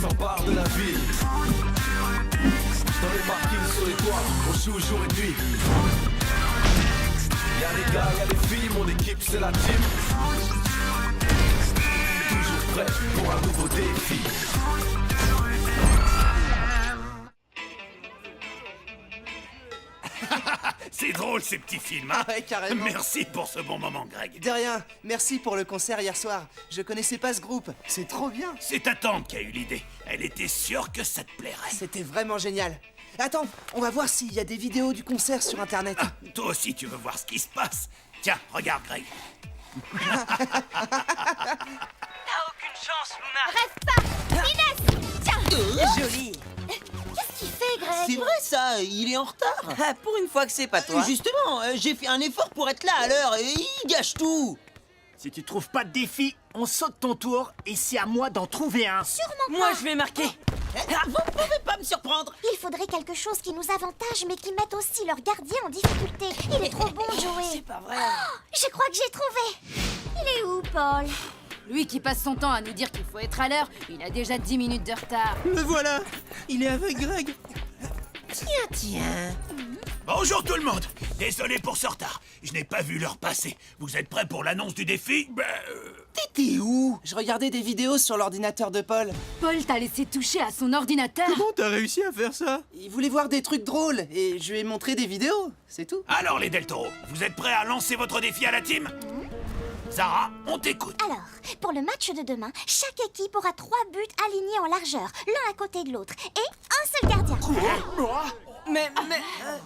s'empare de la ville. Dans les parkings, sur les toits, on joue jour et nuit. Y'a les gars, y'a les filles, mon équipe c'est la team. Toujours prêt pour un nouveau défi. C'est drôle ces petits films, hein? Ouais, carrément. Merci pour ce bon moment, Greg. De rien, merci pour le concert hier soir. Je connaissais pas ce groupe, c'est trop bien. C'est ta tante qui a eu l'idée. Elle était sûre que ça te plairait. C'était vraiment génial. Attends, on va voir s'il y a des vidéos du concert sur internet. Ah, toi aussi, tu veux voir ce qui se passe? Tiens, regarde, Greg. T'as aucune chance, Luna. Rêve pas! Finesse! Tiens! Joli. Qu'est-ce qu'il fait, Greg? C'est vrai ça, il est en retard. Ah, pour une fois que c'est pas toi. Justement, j'ai fait un effort pour être là à l'heure et il gâche tout. Si tu trouves pas de défi, on saute ton tour et c'est à moi d'en trouver un. Sûrement Moi, pas. je vais marquer. Vous pouvez pas me surprendre. Il faudrait quelque chose qui nous avantage, mais qui mette aussi leur gardien en difficulté. Il est trop bon, Joey. C'est pas vrai. Je crois que j'ai trouvé. Il est où, Paul? Lui qui passe son temps à nous dire qu'il faut être à l'heure, il a déjà 10 minutes de retard. Me voilà, il est avec Greg. Tiens. Bonjour tout le monde. Désolé pour ce retard. Je n'ai pas vu l'heure passer. Vous êtes prêts pour l'annonce du défi? T'étais où? Je regardais des vidéos sur l'ordinateur de Paul. Paul t'a laissé toucher à son ordinateur. Comment t'as réussi à faire ça? Il voulait voir des trucs drôles et je lui ai montré des vidéos, c'est tout. Alors les Del Toro, vous êtes prêts à lancer votre défi à la team? Zara, on t'écoute. Alors, pour le match de demain, chaque équipe aura 3 buts alignés en largeur, l'un à côté de l'autre, et un seul gardien. Mais...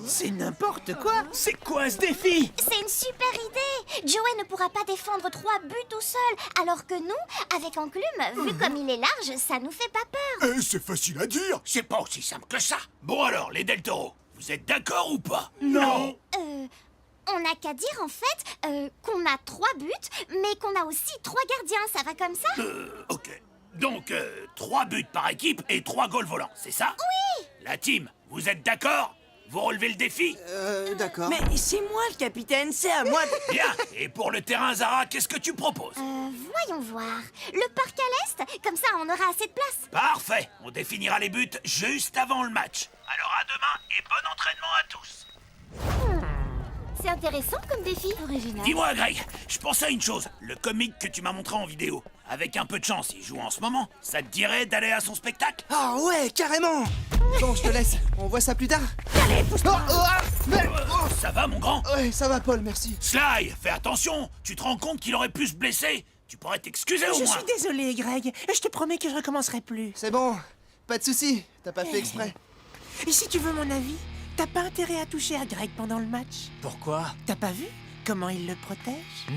C'est n'importe quoi. C'est quoi ce défi? C'est une super idée. Joey ne pourra pas défendre 3 buts tout seul, alors que nous, avec Enclume, vu comme il est large, ça nous fait pas peur. C'est facile à dire. C'est pas aussi simple que ça. Bon alors, les Del Toro, vous êtes d'accord ou pas? Non. On n'a qu'à dire en fait qu'on a 3 buts, mais qu'on a aussi 3 gardiens, ça va comme ça? Ok. Donc, 3 buts par équipe et 3 goals volants, c'est ça? Oui! La team, vous êtes d'accord? Vous relevez le défi? D'accord. Mais c'est moi le capitaine, c'est à moi de... Bien. Et pour le terrain, Zara, qu'est-ce que tu proposes? Voyons voir. Le parc à l'est, comme ça on aura assez de place. Parfait. On définira les buts juste avant le match. Alors à demain et bon entraînement à tous. C'est intéressant comme défi. Original. Dis-moi, Greg, je pense à une chose. Le comique que tu m'as montré en vidéo, avec un peu de chance, il joue en ce moment. Ça te dirait d'aller à son spectacle? Ah ouais, carrément. Bon, je te laisse, on voit ça plus tard. Allez, pousse-toi. Ça va, mon grand? Ouais, ça va Paul, merci. Sly, fais attention. Tu te rends compte qu'il aurait pu se blesser? Tu pourrais t'excuser au Je moins. suis désolé, Greg. Je te promets que je recommencerai plus. C'est bon, pas de soucis, t'as pas fait exprès. Et si tu veux mon avis, t'as pas intérêt à toucher à Greg pendant le match. Pourquoi? T'as pas vu comment il le protège?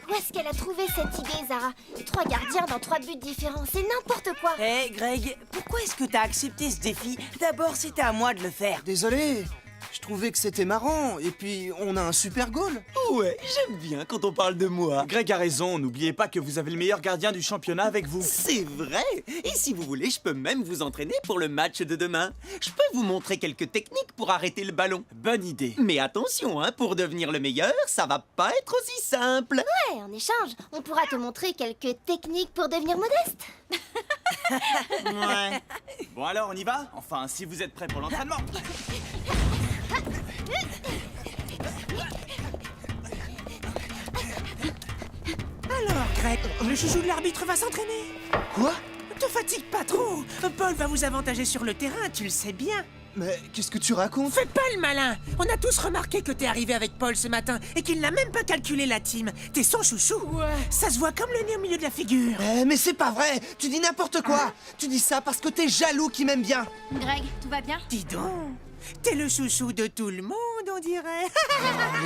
Où est-ce qu'elle a trouvé cette idée, Zara? 3 gardiens dans 3 buts différents, c'est n'importe quoi. Hé, Greg, pourquoi est-ce que t'as accepté ce défi? D'abord, c'était à moi de le faire. Désolé, je trouvais que c'était marrant, et puis on a un super goal. Ouais, j'aime bien quand on parle de moi. Greg a raison, n'oubliez pas que vous avez le meilleur gardien du championnat avec vous. C'est vrai. Et si vous voulez, je peux même vous entraîner pour le match de demain. Je peux vous montrer quelques techniques pour arrêter le ballon. Bonne idée. Mais attention, hein, pour devenir le meilleur, ça va pas être aussi simple. Ouais, en échange, on pourra te montrer quelques techniques pour devenir modeste. Ouais. Bon alors, on y va? Enfin, si vous êtes prêts pour l'entraînement. Alors, Greg, le chouchou de l'arbitre va s'entraîner. Quoi? Te fatigue pas trop. Paul va vous avantager sur le terrain, tu le sais bien. Mais qu'est-ce que tu racontes? Fais pas le malin. On a tous remarqué que t'es arrivé avec Paul ce matin et qu'il n'a même pas calculé la team. T'es son chouchou. Ouais. Ça se voit comme le nez au milieu de la figure. Mais c'est pas vrai, tu dis n'importe quoi. Tu dis ça parce que t'es jaloux qui m'aime bien. Greg, tout va bien? Dis donc, t'es le chouchou de tout le monde, on dirait.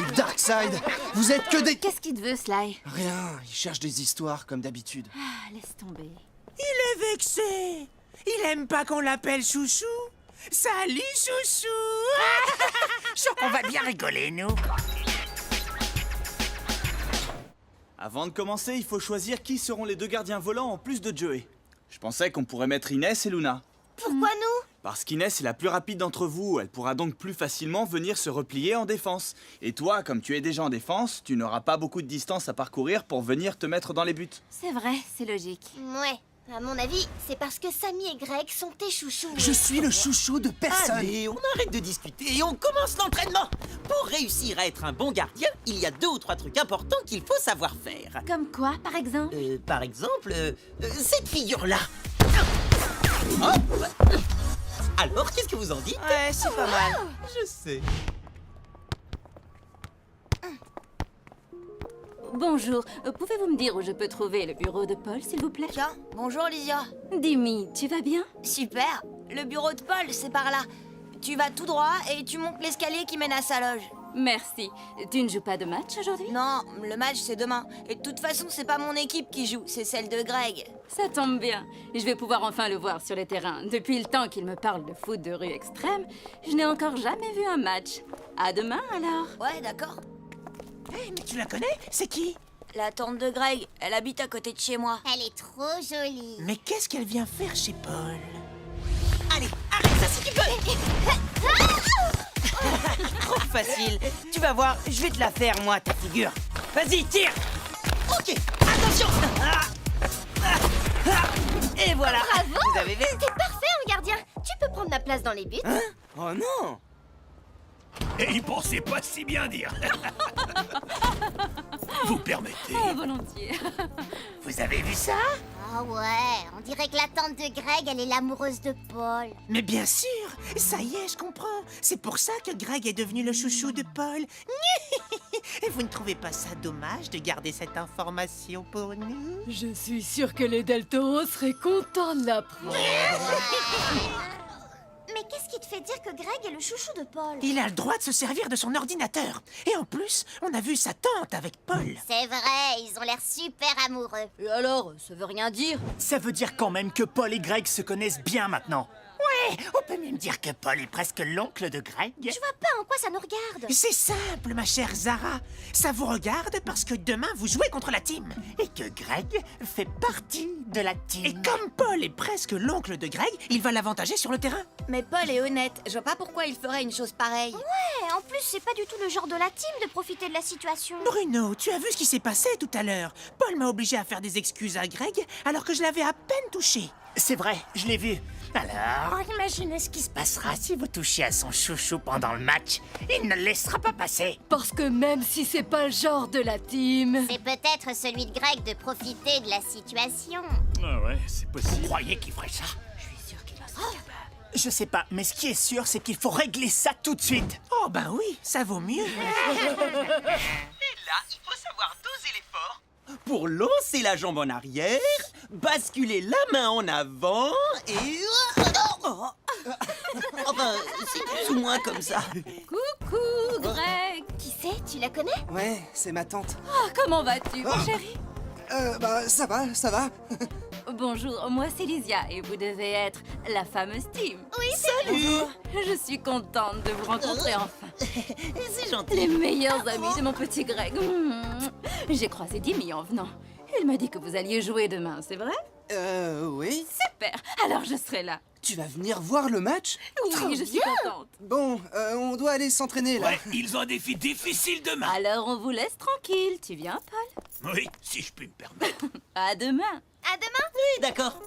Les Darkside, vous êtes que des... Qu'est-ce qu'il te veut, Sly? Rien, il cherche des histoires comme d'habitude. Ah, laisse tomber. Il est vexé. Il aime pas qu'on l'appelle chouchou. Salut, chouchou. Je sens qu'on va bien rigoler, nous. Avant de commencer, il faut choisir qui seront les 2 gardiens volants en plus de Joey. Je pensais qu'on pourrait mettre Inès et Luna. Pourquoi nous? Parce qu'Inès est la plus rapide d'entre vous, elle pourra donc plus facilement venir se replier en défense. Et toi, comme tu es déjà en défense, tu n'auras pas beaucoup de distance à parcourir pour venir te mettre dans les buts. C'est vrai, c'est logique. Ouais, à mon avis, c'est parce que Samy et Greg sont tes chouchous. Je suis le chouchou de personne. Allez, on arrête de discuter et on commence l'entraînement. Pour réussir à être un bon gardien, il y a 2 ou 3 trucs importants qu'il faut savoir faire. Comme quoi, par exemple? Par exemple, cette figure-là. Hop. Alors, qu'est-ce que vous en dites? Ouais, c'est pas mal. Je sais. Bonjour, pouvez-vous me dire où je peux trouver le bureau de Paul, s'il vous plaît? Tiens, bonjour Lysia. Dimi, tu vas bien? Super. Le bureau de Paul, c'est par là. Tu vas tout droit et tu montes l'escalier qui mène à sa loge. Merci. Tu ne joues pas de match aujourd'hui? Non, le match c'est demain. Et de toute façon, c'est pas mon équipe qui joue, c'est celle de Greg. Ça tombe bien. Je vais pouvoir enfin le voir sur les terrains. Depuis le temps qu'il me parle de foot de rue extrême, je n'ai encore jamais vu un match. À demain alors. Ouais, d'accord. Hé, mais tu la connais? C'est qui? La tante de Greg, elle habite à côté de chez moi. Elle est trop jolie. Mais qu'est-ce qu'elle vient faire chez Paul? Allez, arrête ça si tu peux. Trop facile. Tu vas voir, je vais te la faire, moi, ta figure. Vas-y, tire. Ok, attention. Et voilà. Bravo. Vous avez vu? T'es parfait en gardien. Tu peux prendre ma place dans les buts. Hein? Oh non. Et il pensait pas si bien dire. Vous permettez? Oh, volontiers. Vous avez vu ça? Ah ouais, on dirait que la tante de Greg, elle est l'amoureuse de Paul. Mais bien sûr. Ça y est, je comprends. C'est pour ça que Greg est devenu le chouchou de Paul. Et vous ne trouvez pas ça dommage de garder cette information pour nous? Je suis sûre que les Del Toro seraient contents de l'apprendre. Mais qu'est-ce qui te fait dire que Greg est le chouchou de Paul? Il a le droit de se servir de son ordinateur. Et en plus, on a vu sa tante avec Paul. C'est vrai, ils ont l'air super amoureux. Et alors, ça veut rien dire? Ça veut dire quand même que Paul et Greg se connaissent bien maintenant. Ouais, on peut même dire que Paul est presque l'oncle de Greg. Tu vois pas en quoi ça nous regarde? C'est simple, ma chère Zara. Ça vous regarde parce que demain, vous jouez contre la team. Et que Greg fait partie de la team. Et comme Paul est presque l'oncle de Greg, il va l'avantager sur le terrain. Mais Paul est honnête, je vois pas pourquoi il ferait une chose pareille. Ouais, en plus, c'est pas du tout le genre de la team de profiter de la situation. Bruno, tu as vu ce qui s'est passé tout à l'heure? Paul m'a obligé à faire des excuses à Greg alors que je l'avais à peine touché. C'est vrai, je l'ai vu. Alors, imaginez ce qui se passera si vous touchez à son chouchou pendant le match. Il ne le laissera pas passer. Parce que même si c'est pas le genre de la team... C'est peut-être celui de Greg de profiter de la situation. Ah ouais, c'est possible. Vous croyez qu'il ferait ça? Je suis sûre qu'il en serait capable. Je sais pas, mais ce qui est sûr, c'est qu'il faut régler ça tout de suite. Oh ben oui, ça vaut mieux. Et là, il faut savoir doser l'effort pour lancer la jambe en arrière, basculer la main en avant et... Enfin, c'est plus ou moins comme ça. Coucou, Greg. Qui c'est? Tu la connais? Ouais, c'est ma tante. Oh, comment vas-tu, mon chéri? Bah, ça va, ça va. Bonjour, moi c'est Lysia et vous devez être la fameuse team. Oui, Bonjour, je suis contente de vous rencontrer enfin. C'est gentil. Les meilleurs amis de mon petit Greg. J'ai croisé Dimi en venant. Il m'a dit que vous alliez jouer demain, c'est vrai? Oui. Super, alors je serai là. Tu vas venir voir le match? Oui, je suis contente. Bon, on doit aller s'entraîner, là. Ouais, ils ont un défi difficile demain. Alors on vous laisse tranquille, tu viens, Paul? Oui, si je puis me permettre. À demain. À demain. Oui, d'accord.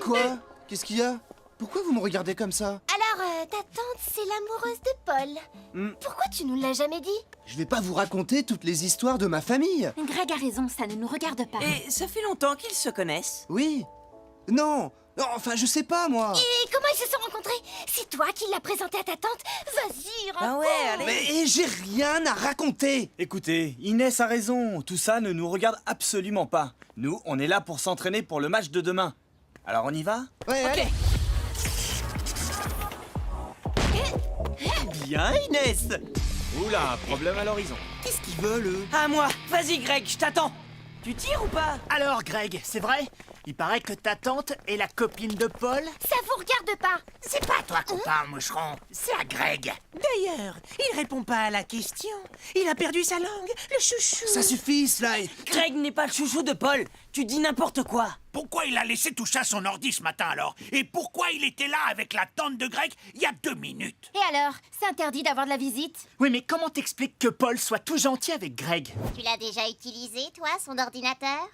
Quoi? Qu'est-ce qu'il y a? Pourquoi vous me regardez comme ça? Alors, ta tante, c'est l'amoureuse de Paul. Pourquoi tu nous l'as jamais dit? Je vais pas vous raconter toutes les histoires de ma famille. Greg a raison, ça ne nous regarde pas. Et ça fait longtemps qu'ils se connaissent. Oui. Non. Non, enfin, je sais pas, moi. Et comment ils se sont rencontrés? C'est toi qui l'as présenté à ta tante? Vas-y, raconte. Ah ouais, allez. Mais j'ai rien à raconter. Écoutez, Inès a raison, tout ça ne nous regarde absolument pas. Nous, on est là pour s'entraîner pour le match de demain. Alors on y va? Ouais, allez. Bien, Inès. Oula, problème à l'horizon. Qu'est-ce qu'ils veulent, eux? À moi. Vas-y, Greg, je t'attends. Tu tires ou pas? Alors, Greg, c'est vrai? Il paraît que ta tante est la copine de Paul. Ça vous regarde pas. C'est pas à toi qu'on parle, moucheron. C'est à Greg. D'ailleurs, il répond pas à la question. Il a perdu sa langue, le chouchou. Ça suffit, Sly. Greg n'est pas le chouchou de Paul. Tu dis n'importe quoi. Pourquoi il a laissé toucher à son ordi ce matin alors? Et pourquoi il était là avec la tante de Greg il y a 2 minutes? Et alors, c'est interdit d'avoir de la visite? Oui, mais comment t'expliques que Paul soit tout gentil avec Greg? Tu l'as déjà utilisé, toi, son ordinateur?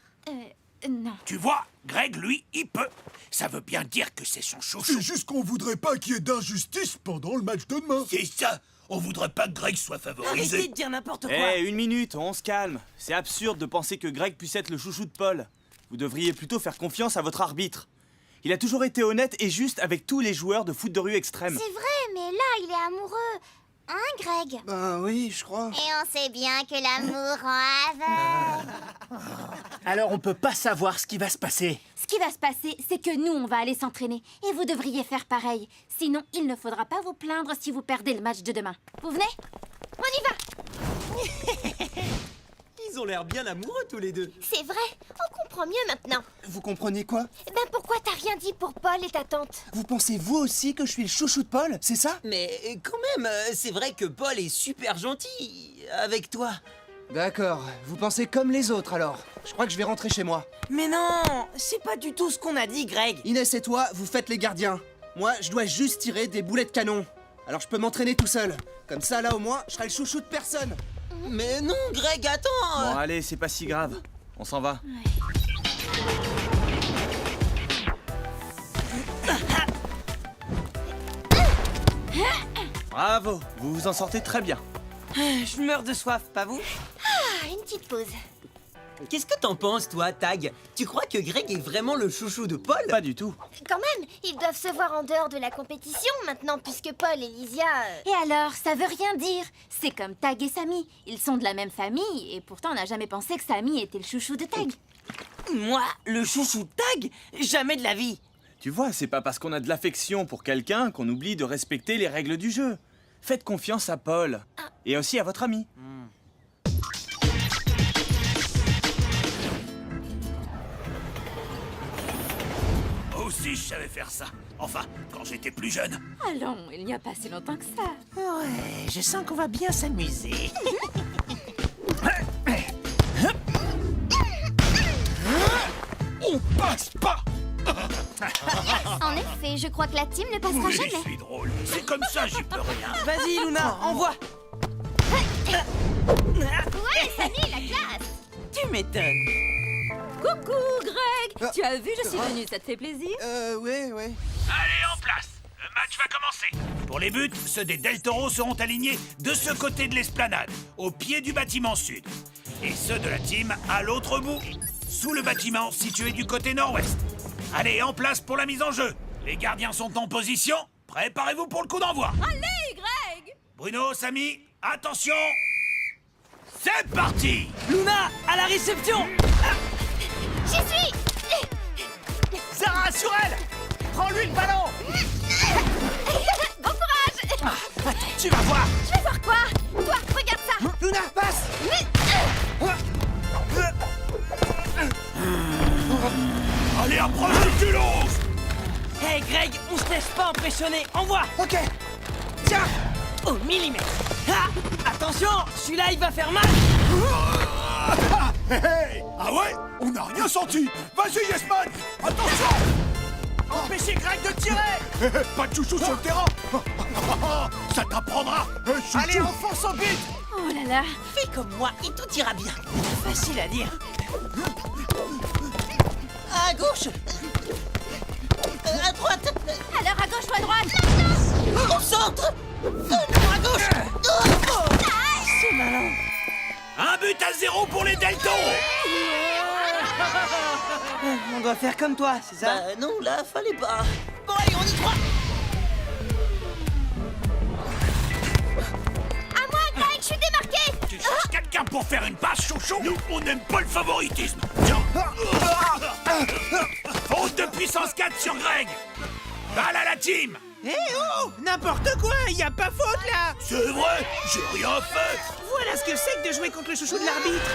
Non. Tu vois, Greg, lui, il peut. Ça veut bien dire que c'est son chouchou. C'est juste qu'on voudrait pas qu'il y ait d'injustice pendant le match de demain. C'est ça. On voudrait pas que Greg soit favorisé. Arrêtez de dire n'importe quoi. Eh, une minute, on se calme. C'est absurde de penser que Greg puisse être le chouchou de Paul. Vous devriez plutôt faire confiance à votre arbitre. Il a toujours été honnête et juste avec tous les joueurs de foot de rue extrême. C'est vrai, mais là, il est amoureux. Hein, Greg? Ben oui, je crois. Et on sait bien que l'amour rend aveugle. Alors on peut pas savoir ce qui va se passer. Ce qui va se passer, c'est que nous, on va aller s'entraîner. Et vous devriez faire pareil. Sinon, il ne faudra pas vous plaindre si vous perdez le match de demain. Vous venez? On y va! Ils ont l'air bien amoureux tous les deux. C'est vrai, on comprend mieux maintenant. Vous comprenez quoi? Ben pourquoi t'as rien dit pour Paul et ta tante? Vous pensez vous aussi que je suis le chouchou de Paul, c'est ça? Mais quand même, c'est vrai que Paul est super gentil avec toi. D'accord, vous pensez comme les autres alors. Je crois que je vais rentrer chez moi. Mais non, c'est pas du tout ce qu'on a dit, Greg. Inès et toi, vous faites les gardiens. Moi, je dois juste tirer des boulets de canon. Alors je peux m'entraîner tout seul. Comme ça, là au moins, je serai le chouchou de personne. Mais non, Greg, attends. Bon, allez, c'est pas si grave. On s'en va. Bravo, vous vous en sortez très bien. Je meurs de soif, pas vous? Ah, une petite pause. Qu'est-ce que t'en penses, toi, Tag? Tu crois que Greg est vraiment le chouchou de Paul? Pas du tout. Quand même, ils doivent se voir en dehors de la compétition maintenant, puisque Paul et Lysia... Et alors, ça veut rien dire. C'est comme Tag et Samy. Ils sont de la même famille, et pourtant on n'a jamais pensé que Samy était le chouchou de Tag. Moi, le chouchou de Tag? Jamais de la vie. Tu vois, c'est pas parce qu'on a de l'affection pour quelqu'un qu'on oublie de respecter les règles du jeu. Faites confiance à Paul. Et aussi à votre ami. Moi aussi, je savais faire ça. Enfin, quand j'étais plus jeune. Allons, il n'y a pas si longtemps que ça. Ouais, je sens qu'on va bien s'amuser. On passe pas. En effet, je crois que la team ne passera Oui, jamais. je suis drôle. C'est comme ça, j'y peux rien. Vas-y, Luna, envoie. Ouais, Samy, la classe. Tu m'étonnes. Coucou, Greg. Tu as vu, je suis venue, ça te fait plaisir? Ouais. Allez, en place. Le match va commencer. Pour les buts, ceux des Del Toro seront alignés de ce côté de l'esplanade, au pied du bâtiment sud. Et ceux de la team à l'autre bout, sous le bâtiment situé du côté nord-ouest. Allez, en place pour la mise en jeu. Les gardiens sont en position. Préparez-vous pour le coup d'envoi. Allez, Greg. Bruno, Samy, attention. C'est parti. Luna, à la réception. J'y suis. Zara, sur elle. Prends-lui le ballon. Bon courage. Attends, tu vas voir. Je vais voir quoi? Toi, regarde ça. Luna, passe. Allez, approche du culot. Hey, Greg, on se laisse pas impressionner. Envoie. Ok. Tiens. Au millimètre. Ah, attention, celui-là, il va faire mal. Hey. Ah ouais? On n'a rien senti. Vas-y, Yesman. Attention. Empêchez Greg de tirer. Pas de chouchou sur le terrain. Ça t'apprendra. Allez, enfonce au but. Oh là là. Fais comme moi et tout ira bien. Facile à dire. À gauche. À droite. Alors à gauche ou à droite? Au centre. Non, à gauche. C'est malin. 1-0 pour les Del Toro. On doit faire comme toi, c'est ça? Bah non, là, fallait pas. Bon, allez, on y croit. À moi, Greg, je suis démarqué. Tu cherches quelqu'un pour faire une passe, chouchou? Nous, on n'aime pas le favoritisme. Tiens. Faute de puissance 4 sur Greg. Balle à la team. Eh oh, n'importe quoi, y a pas faute là. C'est vrai, j'ai rien fait. Voilà ce que c'est que de jouer contre le chouchou de l'arbitre.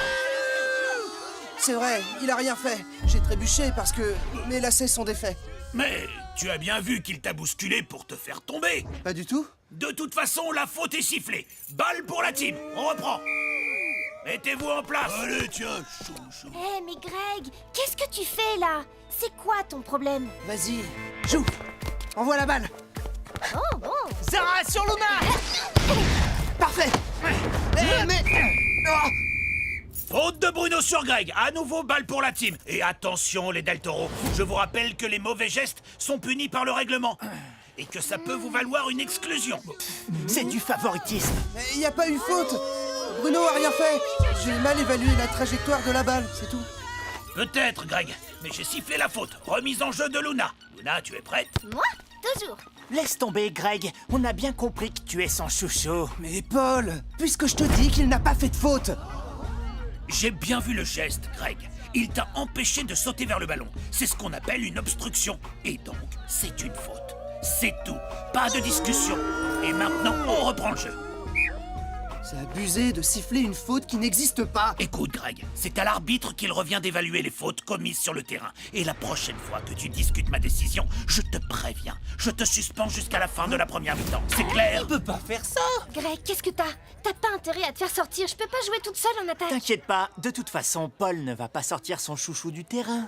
c'est vrai, il a rien fait. J'ai trébuché parce que mes lacets sont défaits. Mais tu as bien vu qu'il t'a bousculé pour te faire tomber. Pas du tout. De toute façon, la faute est sifflée. Balle pour la team. On reprend. Mettez-vous en place. Allez, tiens, chouchou. Eh, mais Greg, qu'est-ce que tu fais là? C'est quoi ton problème? Vas-y, joue. Envoie la balle. Oh, bon. Zara, sur Luna! Parfait. Mais... Oh. Faute de Bruno sur Greg. À nouveau, balle pour la team. Et attention, les Del Toro. Je vous rappelle que les mauvais gestes sont punis par le règlement. Et que ça peut vous valoir une exclusion. C'est du favoritisme. Mais il n'y a pas eu faute. Bruno a rien fait. J'ai mal évalué la trajectoire de la balle, c'est tout. Peut-être, Greg. Mais j'ai sifflé la faute. Remise en jeu de Luna. Luna, tu es prête? Moi? Toujours. Laisse tomber, Greg. On a bien compris que tu es son chouchou. Mais Paul, puisque je te dis qu'il n'a pas fait de faute. J'ai bien vu le geste, Greg. Il t'a empêché de sauter vers le ballon. C'est ce qu'on appelle une obstruction. Et donc, c'est une faute. C'est tout. Pas de discussion. Et maintenant, on reprend le jeu. C'est abusé de siffler une faute qui n'existe pas. Écoute, Greg, c'est à l'arbitre qu'il revient d'évaluer les fautes commises sur le terrain. Et la prochaine fois que tu discutes ma décision, je te préviens. Je te suspends jusqu'à la fin de la première mi-temps. C'est clair? On peut pas faire ça. Greg, qu'est-ce que t'as? T'as pas intérêt à te faire sortir. Je peux pas jouer toute seule en attaque. T'inquiète pas, de toute façon, Paul ne va pas sortir son chouchou du terrain.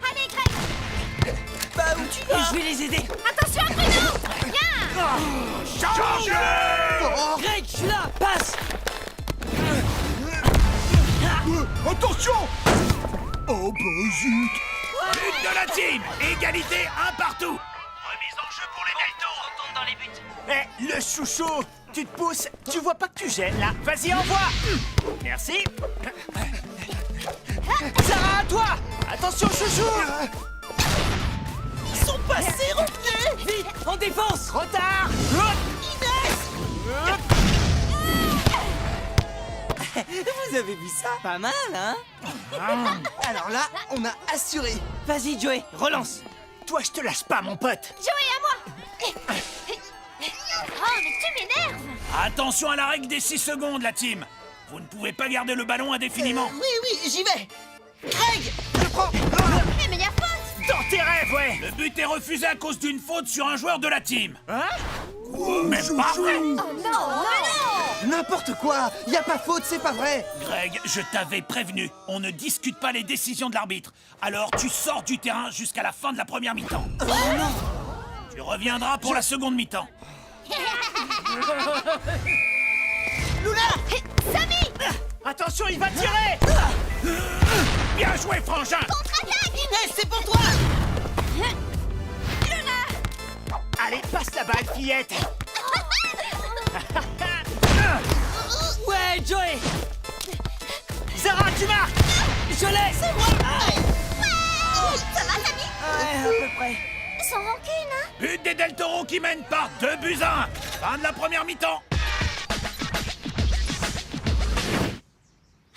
Allez, Greg. Bah où tu vas? Je vais les aider. Attention à Bruno. Viens. Greg, je suis là. Passe. Attention! Oh bah zut! But de la team. Égalité, un partout. Remise en jeu pour les Del Toro. Retourne dans les buts. Eh, le chouchou, tu te pousses, tu vois pas que tu gênes là. Vas-y, envoie. Merci. Sarah, à toi. Attention, chouchou. Ils sont passés, revenez. Vite, en défense. Trop tard. Vous avez vu ça? Pas mal, hein? Alors là, on a assuré. Vas-y, Joey, relance. Toi, je te lâche pas, mon pote. Joey, à moi. Oh, mais tu m'énerves. Attention à la règle des 6 secondes, la team. Vous ne pouvez pas garder le ballon indéfiniment. Oui, j'y vais. Greg, je prends. Mais y a faute. Dans tes rêves, ouais. Le but est refusé à cause d'une faute sur un joueur de la team. Hein? Mais pas vrai. Oh non, non. N'importe quoi. Y a pas faute, c'est pas vrai. Greg, je t'avais prévenu. On ne discute pas les décisions de l'arbitre. Alors tu sors du terrain jusqu'à la fin de la première mi-temps. Oh non. Tu reviendras pour la seconde mi-temps. Luna! Samy. Attention, il va tirer. Bien joué, frangin. Contre-attaque. Inès, c'est pour toi! Allez, passe la balle, fillette. Ouais, Joey. Zara, tu marques. Je l'ai. C'est moi. Ça va, Samy? Ouais, à peu près. Sans rancune, hein? But des Del Toro qui mènent par 2 buts à 1. Fin de la première mi-temps.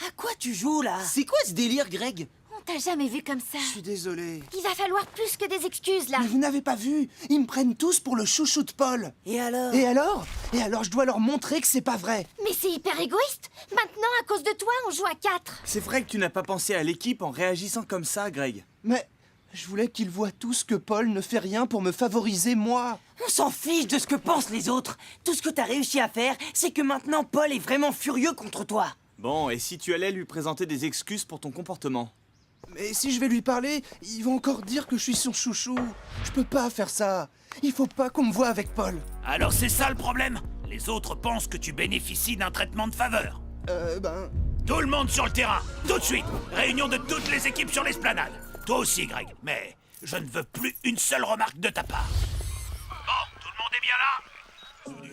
À quoi tu joues, là? C'est quoi ce délire, Greg? On t'a jamais vu comme ça. Je suis désolé. Il va falloir plus que des excuses, là. Mais vous n'avez pas vu. Ils me prennent tous pour le chouchou de Paul. Et alors? Et alors? Et alors, je dois leur montrer que c'est pas vrai. Mais c'est hyper égoïste. Maintenant, à cause de toi, on joue à 4. C'est vrai que tu n'as pas pensé à l'équipe en réagissant comme ça, Greg. Mais je voulais qu'ils voient tous que Paul ne fait rien pour me favoriser, moi. On s'en fiche de ce que pensent les autres. Tout ce que t'as réussi à faire, c'est que maintenant Paul est vraiment furieux contre toi. Bon, et si tu allais lui présenter des excuses pour ton comportement? Mais si je vais lui parler, ils vont encore dire que je suis son chouchou. Je peux pas faire ça. Il faut pas qu'on me voie avec Paul. Alors c'est ça le problème. Les autres pensent que tu bénéficies d'un traitement de faveur. Tout le monde sur le terrain, tout de suite. Réunion de toutes les équipes sur l'esplanade. Toi aussi, Greg. Mais je ne veux plus une seule remarque de ta part. Bon, tout le monde est bien là?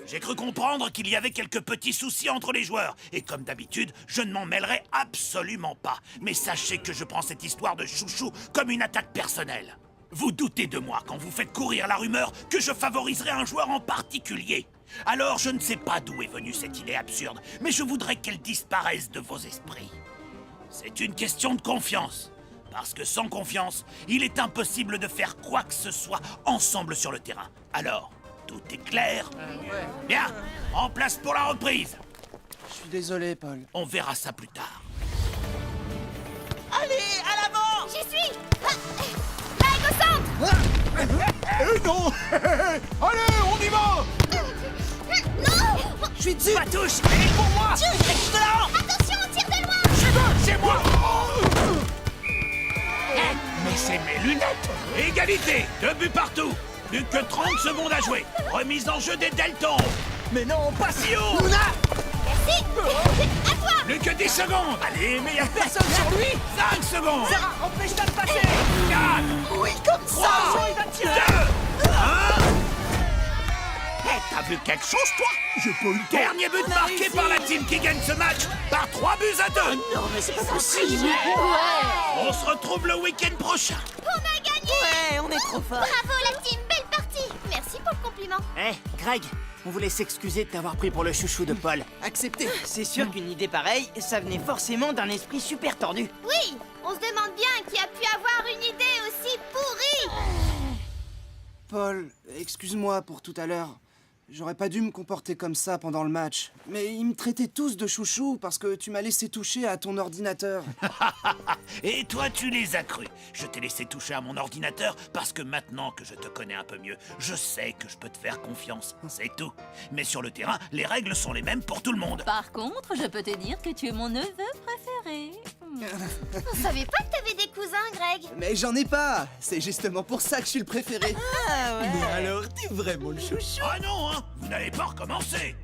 J'ai cru comprendre qu'il y avait quelques petits soucis entre les joueurs. Et comme d'habitude, je ne m'en mêlerai absolument pas. Mais sachez que je prends cette histoire de chouchou comme une attaque personnelle. Vous doutez de moi quand vous faites courir la rumeur que je favoriserai un joueur en particulier. Alors je ne sais pas d'où est venue cette idée absurde, mais je voudrais qu'elle disparaisse de vos esprits. C'est une question de confiance. Parce que sans confiance, il est impossible de faire quoi que ce soit ensemble sur le terrain. Alors, tout est clair? Bien, en place pour la reprise. suis désolé, Paul. On verra ça plus tard. Allez, à l'avant! J'y suis. Greg, au centre. Eh non Allez, on y va! Non. Je suis dessus. Ma touche, elle est pour moi. Juste là! Attention, on tire de loin. C'est moi! Mais c'est mes lunettes. Égalité, 2 buts partout. Plus que 30 secondes à jouer. Remise en jeu des Del Toro. Mais non, pas si haut. Merci. À toi. Plus que 10 secondes. Allez, mais y a personne sur lui. 5 secondes. Sarah, empêche-la de passer. 4, Oui, comme ça. 3, Il va 2, tirer. 1. T'as vu quelque chose, toi? J'ai pas eu le temps. Dernier but marqué par la team qui gagne ce match par 3 buts à 2. Non, mais c'est pas possible. On se retrouve le week-end prochain. On a gagné. Ouais, on est trop fort. Bravo la team, belle partie. Merci pour le compliment. Eh, Greg, on voulait s'excuser de t'avoir pris pour le chouchou de Paul. Accepté. C'est sûr qu'une idée pareille, ça venait forcément d'un esprit super tordu. Oui, on se demande bien qui a pu avoir une idée aussi pourrie. Paul, excuse-moi pour tout à l'heure. J'aurais pas dû me comporter comme ça pendant le match. Mais ils me traitaient tous de chouchou parce que tu m'as laissé toucher à ton ordinateur. Et toi, tu les as crus. Je t'ai laissé toucher à mon ordinateur parce que maintenant que je te connais un peu mieux, je sais que je peux te faire confiance. C'est tout. Mais sur le terrain, les règles sont les mêmes pour tout le monde. Par contre, je peux te dire que tu es mon neveu préféré. On savait pas que t'avais des cousins, Greg. Mais j'en ai pas. C'est justement pour ça que je suis le préféré. Ah ouais. Mais alors, t'es vraiment le chouchou. Ah non, hein. Vous n'allez pas recommencer.